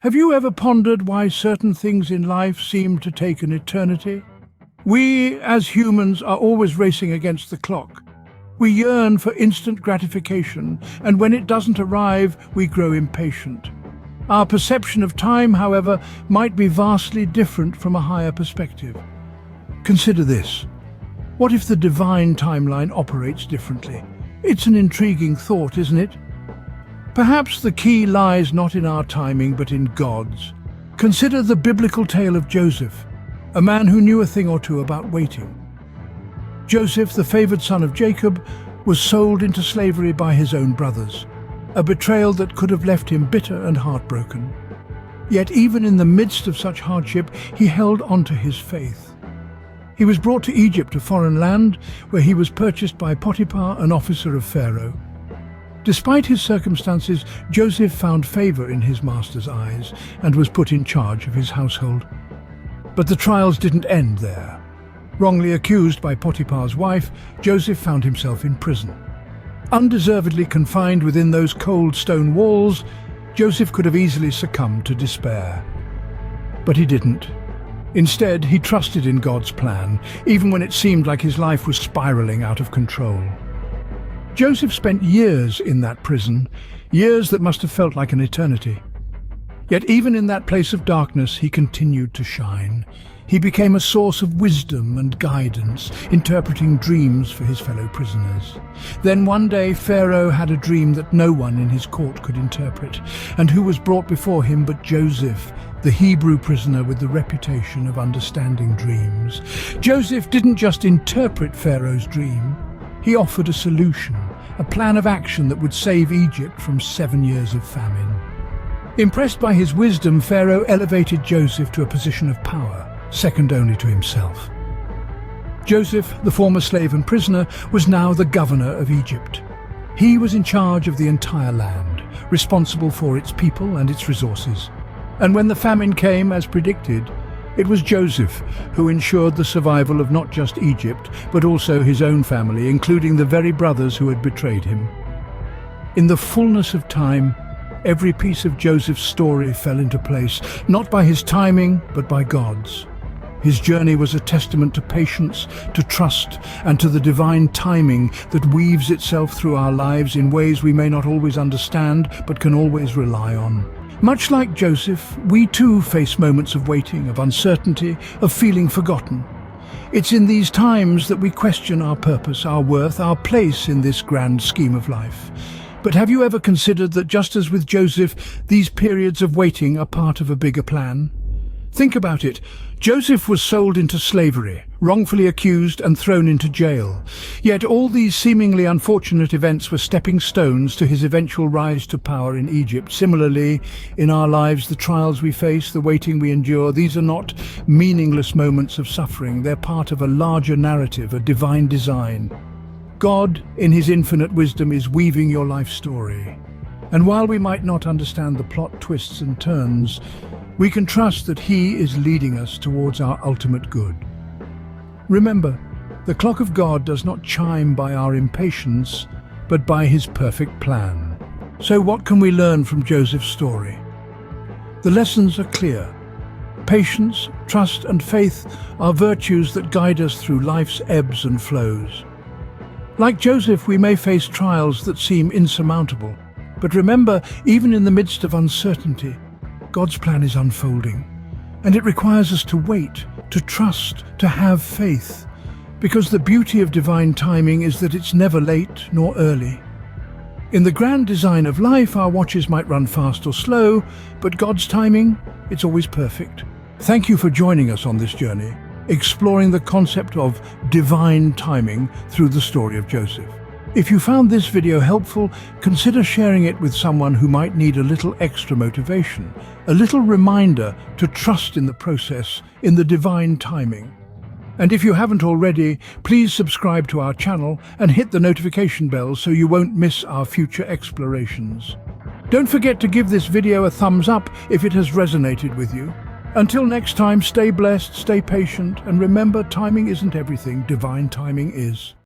Have you ever pondered why certain things in life seem to take an eternity? We, as humans, are always racing against the clock. We yearn for instant gratification, and when it doesn't arrive, we grow impatient. Our perception of time, however, might be vastly different from a higher perspective. Consider this. What if the divine timeline operates differently? It's an intriguing thought, isn't it? Perhaps the key lies not in our timing, but in God's. Consider the biblical tale of Joseph, a man who knew a thing or two about waiting. Joseph, the favored son of Jacob, was sold into slavery by his own brothers, a betrayal that could have left him bitter and heartbroken. Yet even in the midst of such hardship, he held on to his faith. He was brought to Egypt, a foreign land, where he was purchased by Potiphar, an officer of Pharaoh. Despite his circumstances, Joseph found favor in his master's eyes and was put in charge of his household. But the trials didn't end there. Wrongly accused by Potiphar's wife, Joseph found himself in prison. Undeservedly confined within those cold stone walls, Joseph could have easily succumbed to despair. But he didn't. Instead, he trusted in God's plan, even when it seemed like his life was spiraling out of control. Joseph spent years in that prison, years that must have felt like an eternity. Yet even in that place of darkness, he continued to shine. He became a source of wisdom and guidance, interpreting dreams for his fellow prisoners. Then one day, Pharaoh had a dream that no one in his court could interpret, and who was brought before him but Joseph, the Hebrew prisoner with the reputation of understanding dreams. Joseph didn't just interpret Pharaoh's dream. He offered a solution, a plan of action that would save Egypt from 7 years of famine. Impressed by his wisdom, Pharaoh elevated Joseph to a position of power, second only to himself. Joseph, the former slave and prisoner, was now the governor of Egypt. He was in charge of the entire land, responsible for its people and its resources. And when the famine came, as predicted, it was Joseph who ensured the survival of not just Egypt, but also his own family, including the very brothers who had betrayed him. In the fullness of time, every piece of Joseph's story fell into place, not by his timing, but by God's. His journey was a testament to patience, to trust, and to the divine timing that weaves itself through our lives in ways we may not always understand, but can always rely on. Much like Joseph, we too face moments of waiting, of uncertainty, of feeling forgotten. It's in these times that we question our purpose, our worth, our place in this grand scheme of life. But have you ever considered that just as with Joseph, these periods of waiting are part of a bigger plan? Think about it. Joseph was sold into slavery, wrongfully accused and thrown into jail. Yet all these seemingly unfortunate events were stepping stones to his eventual rise to power in Egypt. Similarly, in our lives, the trials we face, the waiting we endure, these are not meaningless moments of suffering. They're part of a larger narrative, a divine design. God, in his infinite wisdom, is weaving your life story. And while we might not understand the plot twists and turns, we can trust that he is leading us towards our ultimate good. Remember, the clock of God does not chime by our impatience, but by his perfect plan. So what can we learn from Joseph's story? The lessons are clear. Patience, trust, and faith are virtues that guide us through life's ebbs and flows. Like Joseph, we may face trials that seem insurmountable. But remember, even in the midst of uncertainty, God's plan is unfolding, and it requires us to wait, to trust, to have faith, because the beauty of divine timing is that it's never late nor early. In the grand design of life, our watches might run fast or slow, but God's timing, it's always perfect. Thank you for joining us on this journey, exploring the concept of divine timing through the story of Joseph. If you found this video helpful, consider sharing it with someone who might need a little extra motivation, a little reminder to trust in the process, in the divine timing. And if you haven't already, please subscribe to our channel and hit the notification bell so you won't miss our future explorations. Don't forget to give this video a thumbs up if it has resonated with you. Until next time, stay blessed, stay patient, and remember, timing isn't everything, divine timing is.